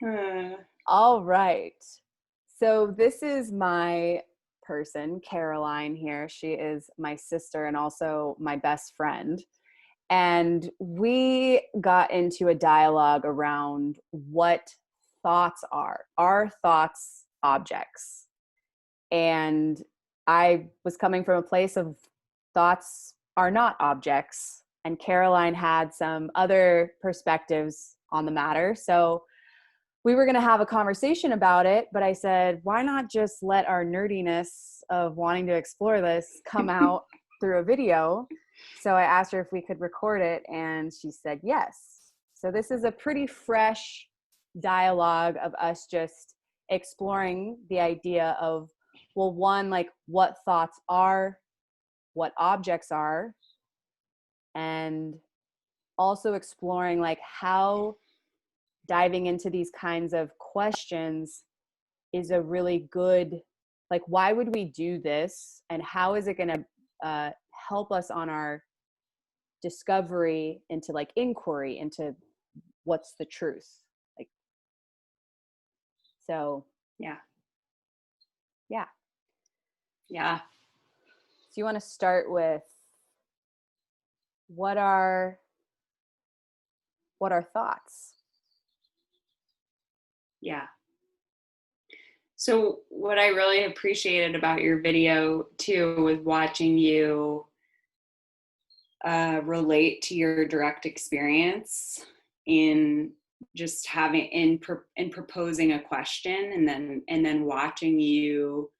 Uh, All right. So this is my person, Caroline here. She is my sister and also my best friend. And we got into a dialogue around what thoughts are. Are thoughts objects? And I was coming from a place of thoughts are not objects. And Caroline had some other perspectives on the matter. So we were going to have a conversation about it, but I said, why not just let our nerdiness of wanting to explore this come out through a video? So I asked her if we could record it, and she said yes. So this is a pretty fresh dialogue of us just exploring the idea of, well, one, like what thoughts are, what objects are, and also exploring like how diving into these kinds of questions is a really good, like, why would we do this, and how is it going to help us on our discovery into like inquiry into what's the truth, like. So yeah. yeah. Yeah. So you want to start with what are thoughts? Yeah. So what I really appreciated about your video too was watching you relate to your direct experience in just having in proposing a question, and then watching you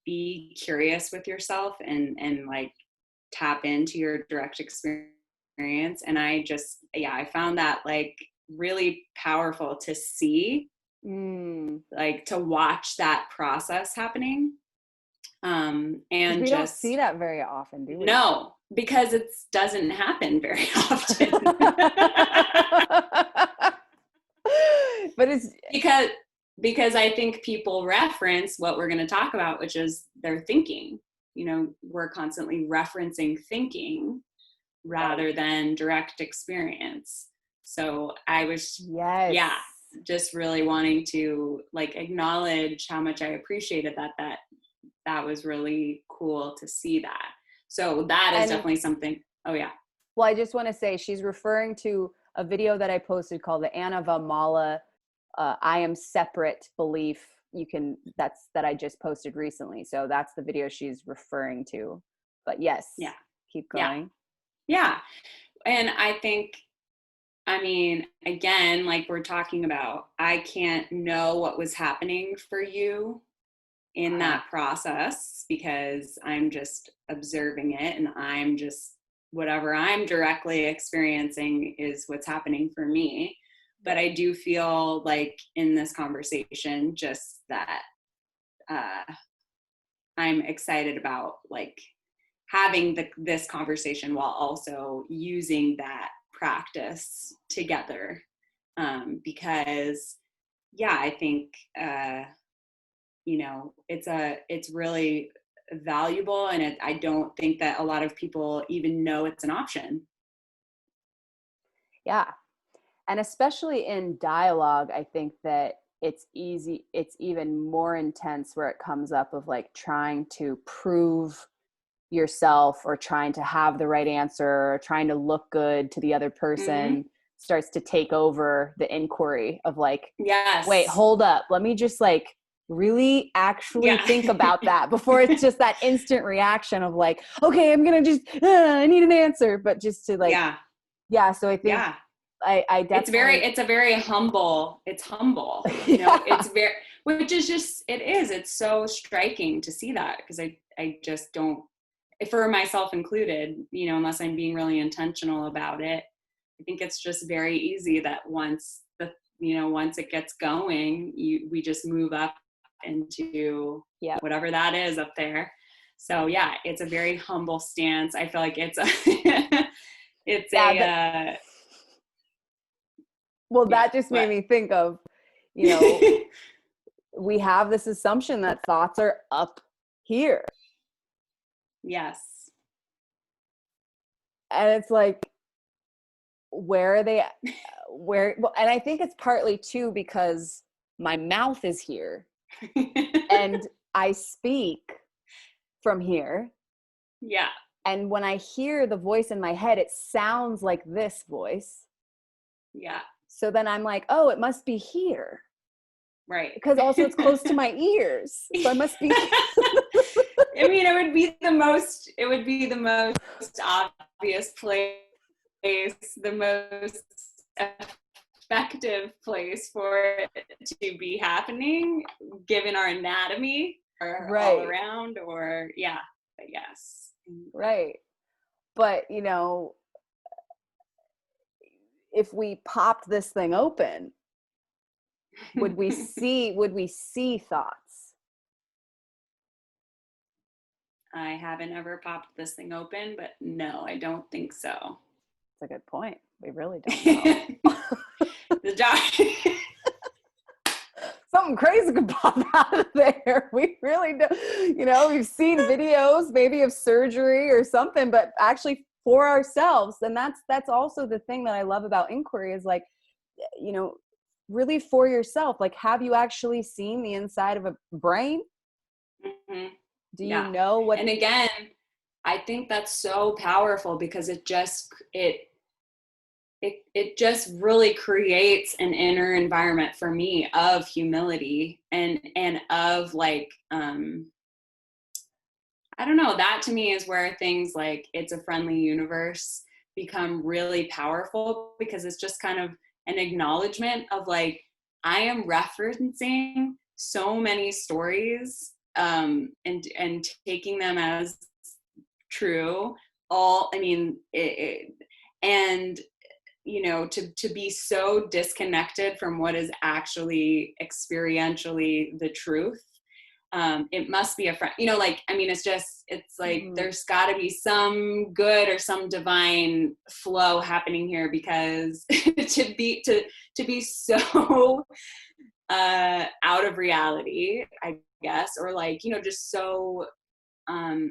be curious with yourself and like tap into your direct experience. And I found that like really powerful to see, like to watch that process happening. And We don't just see that very often, do we? no, because it doesn't happen very often. But it's because I think people reference what we're going to talk about, which is their thinking. You know, we're constantly referencing thinking rather than direct experience. So I was, yes, just really wanting to like acknowledge how much I appreciated that was really cool to see that. So that is definitely something. Oh yeah. Well, I just want to say she's referring to a video that I posted called the Anna Mala I am separate belief. That I just posted recently. So that's the video she's referring to. But yes, yeah, keep going. Yeah. And I think, I mean, again, like we're talking about, I can't know what was happening for you in that process because I'm just observing it, and I'm just, whatever I'm directly experiencing is what's happening for me. But I do feel like in this conversation, just that I'm excited about like having this conversation while also using that practice together. Because I think, it's really valuable, and I don't think that a lot of people even know it's an option. Yeah. And especially in dialogue, I think that it's even more intense where it comes up of like trying to prove yourself or trying to have the right answer or trying to look good to the other person starts to take over the inquiry of like, yes, wait, hold up. Let me just like really actually think about that before it's just that instant reaction of like, okay, I'm going to just, I need an answer. But just to like, so I think I definitely, it's humble, you know, it's very, which is just, it's so striking to see that, because I just don't, for myself included, you know, unless I'm being really intentional about it, I think it's just very easy that once it gets going, we just move up into whatever that is up there. So yeah, it's a very humble stance. I feel like it's that just made me think of, you know, we have this assumption that thoughts are up here. Yes. And it's like, where are they, well, and I think it's partly too because my mouth is here and I speak from here. Yeah. And when I hear the voice in my head, it sounds like this voice. Yeah. So then I'm like, oh, it must be here. Right. Because also it's close to my ears. So I must be. I mean, it would be the most obvious place, the most effective place for it to be happening, given our anatomy or all Right. around, or yeah, I guess. Right. But, you know, if we popped this thing open, would we see thoughts? I haven't ever popped this thing open, but no, I don't think so. That's a good point. We really don't know. The doc. Something crazy could pop out of there. We really don't, you know, we've seen videos maybe of surgery or something, but actually for ourselves. And that's also the thing that I love about inquiry is like, you know, really for yourself. Like, have you actually seen the inside of a brain? Mm-hmm. Do you Yeah. know what? And again, I think that's so powerful because it just really creates an inner environment for me of humility and of like I don't know, that to me is where things like It's a Friendly Universe become really powerful, because it's just kind of an acknowledgement of like, I am referencing so many stories and taking them as true. And you know, to be so disconnected from what is actually experientially the truth. It must be a friend, you know, like, I mean, it's like, there's gotta be some good or some divine flow happening here, because to be so out of reality, I guess, or like, you know, just so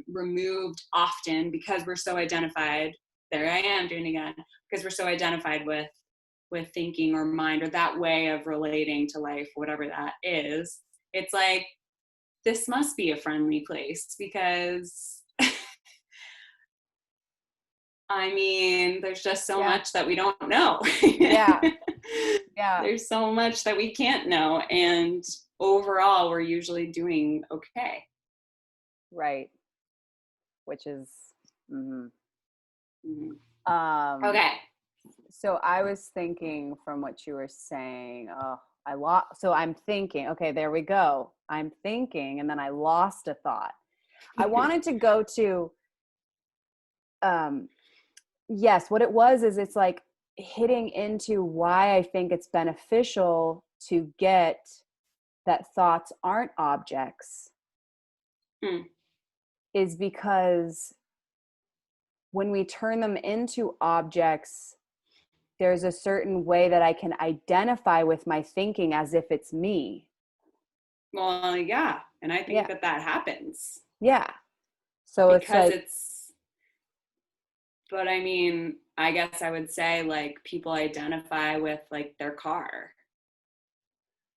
removed often, because we're so identified, there I am doing it again, because we're so identified with thinking or mind or that way of relating to life, whatever that is. It's like, this must be a friendly place, because I mean, there's just so much that we don't know. Yeah. There's so much that we can't know, and overall we're usually doing okay. Right. Which is, mm-hmm. Mm-hmm. Okay. So I was thinking from what you were saying, so I'm thinking, okay, there we go. I'm thinking, and then I lost a thought. I wanted to go to, yes, what it was is it's like hitting into why I think it's beneficial to get that thoughts aren't objects is because when we turn them into objects, there's a certain way that I can identify with my thinking as if it's me. Well, yeah. And I think that happens. Yeah. So because it's but I mean, I guess I would say like people identify with like their car.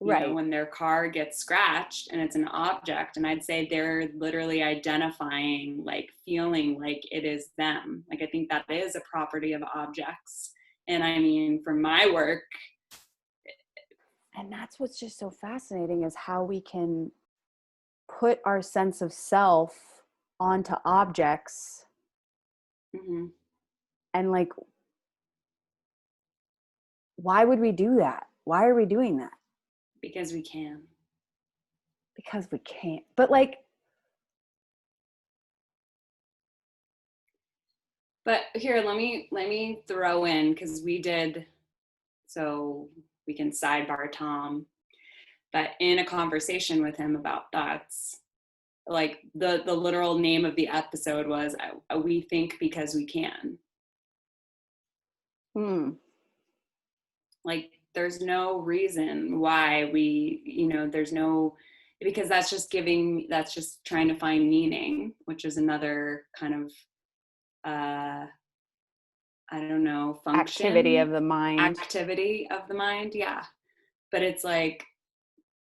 You know, when their car gets scratched and it's an object, and I'd say they're literally identifying, like feeling like it is them. Like, I think that is a property of objects. And I mean, for my work. And that's what's just so fascinating is how we can put our sense of self onto objects. Mm-hmm. And like, why would we do that? Why are we doing that? Because we can. Because we can't. But like, but here, let me throw in, because we did, so we can sidebar Tom, but in a conversation with him about thoughts, like the literal name of the episode was We Think Because We Can. Like, there's no reason why we, you know, there's no, because that's just trying to find meaning, which is another kind of I don't know, activity of function, the mind. activity of the mind. Yeah. But it's like,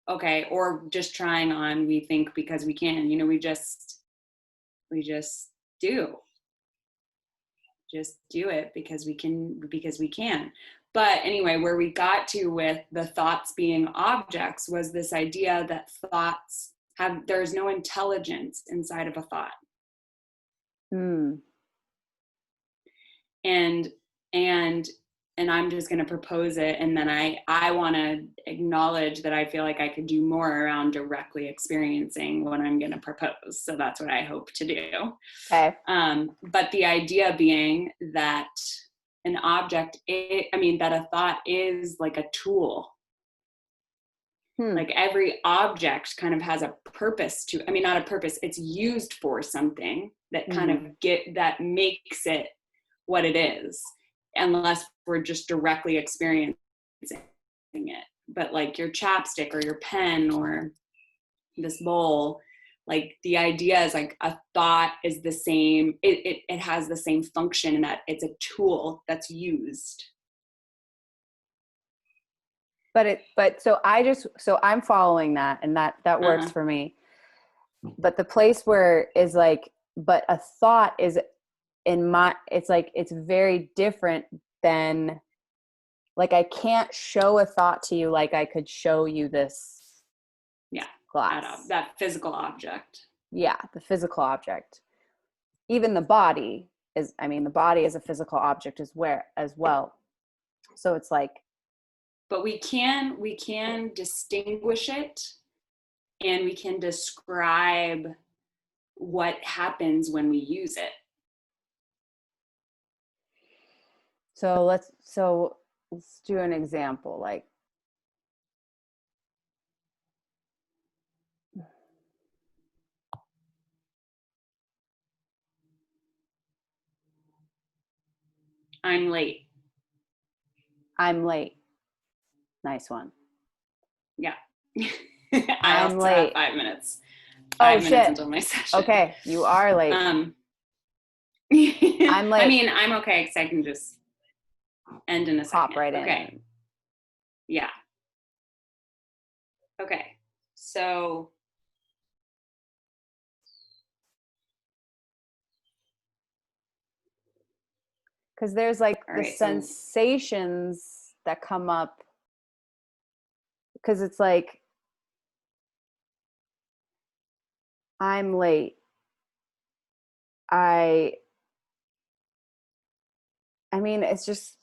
okay, or just trying on, we think because we can, we just do, just do it because we can. But anyway, where we got to with the thoughts being objects was this idea that thoughts there's no intelligence inside of a thought. Hmm. and and and I'm just going to propose it, and then I want to acknowledge that I feel like I could do more around directly experiencing what I'm going to propose. So that's what I hope to do. Okay. But the idea being that an object, that a thought is like a tool. Like every object kind of has a purpose not a purpose, it's used for something that kind of that makes it what it is, unless we're just directly experiencing it. But like your chapstick or your pen or this bowl, like the idea is like a thought is the same, it has the same function in that it's a tool that's used. So I'm following that, and that works for me. But the place where is like, but a thought is it's like, it's very different than, like, I can't show a thought to you like I could show you this glass. That physical object. Yeah, the physical object. Even the body is a physical object as well. So it's like, but we can distinguish it, and we can describe what happens when we use it. So let's do an example. Like, I'm late. Nice one. Yeah. I'm also late. have 5 minutes. Oh, 5 minutes shit. until my session. Okay, you are late. I'm late. I'm okay because I can just end in a second. Hop right in. Okay. Yeah. Okay. So because there's like right, sensations that come up, because it's like, I'm late. It's just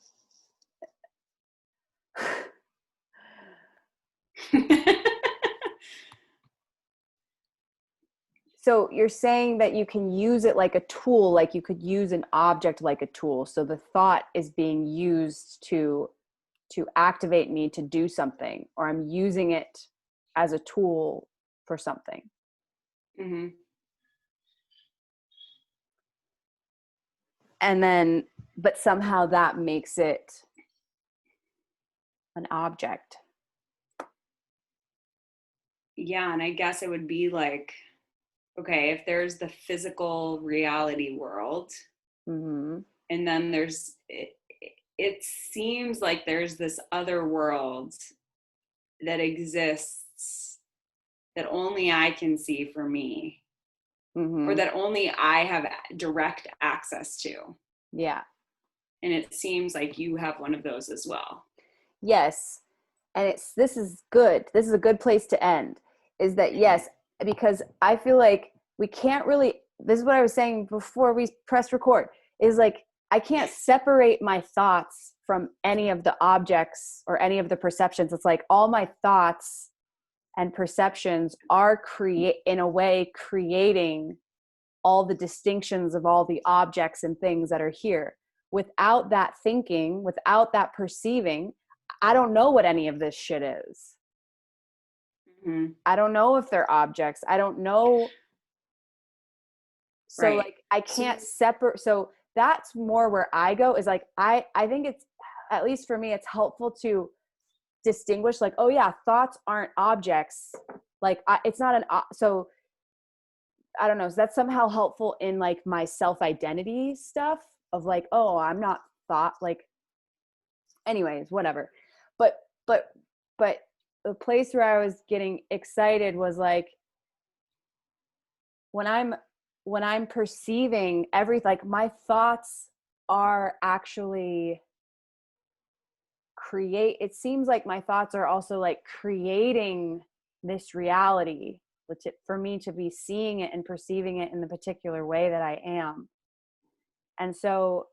so you're saying that you can use it like a tool, like you could use an object like a tool. So the thought is being used to activate me to do something, or I'm using it as a tool for something. Mm-hmm. And then, but somehow that makes it an object. Yeah, and I guess it would be like, okay, if there's the physical reality world, and then there's it seems like there's this other world that exists that only I can see for me, or that only I have direct access to. Yeah. And it seems like you have one of those as well. Yes. And this is good. This is a good place to end, is that, yes, because I feel like we can't really, this is what I was saying before we press record, is like, I can't separate my thoughts from any of the objects or any of the perceptions. It's like all my thoughts and perceptions are in a way creating all the distinctions of all the objects and things that are here. Without that thinking, without that perceiving, I don't know what any of this shit is. I don't know if they're objects. I don't know. So right. Like, I can't separate. So that's more where I go, is like, I think it's, at least for me, it's helpful to distinguish, like, oh yeah, thoughts aren't objects. Like, it's not so I don't know. So that's somehow helpful in like my self-identity stuff of like, oh, I'm not thought, like, anyways, whatever. But but but the place where I was getting excited was like when I'm perceiving everything, like my thoughts are actually it seems like my thoughts are also like creating this reality, which for me to be seeing it and perceiving it in the particular way that I am. And so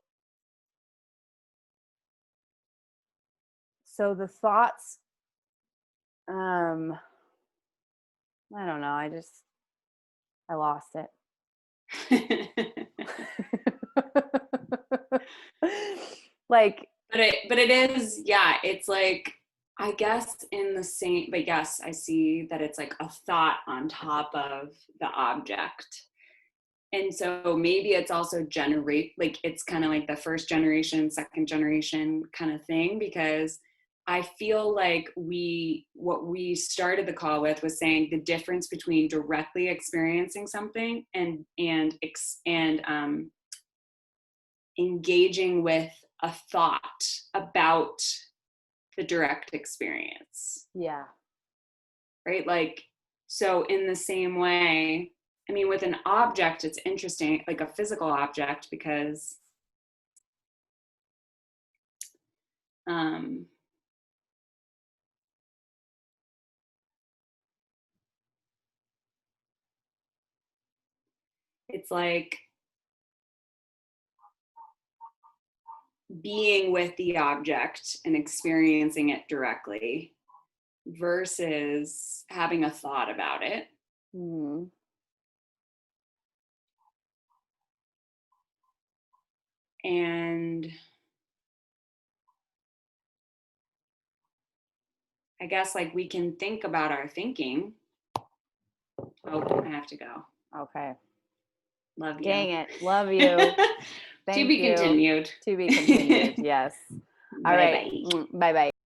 the thoughts, I don't know, I lost it. Like, but it is, yeah, it's like, I guess in the same, but yes, I see that it's like a thought on top of the object. And so maybe it's also like it's kind of like the first generation, second generation kind of thing, because I feel like what we started the call with was saying the difference between directly experiencing something and engaging with a thought about the direct experience. yeah. Right? Like, so in the same way, I mean, with an object, it's interesting, like a physical object, because it's like being with the object and experiencing it directly versus having a thought about it. Mm-hmm. And I guess like we can think about our thinking. Oh, I have to go. Okay. Love you. Dang it. Love you. Thank To be you. continued. To be continued. Yes. All right. Bye bye.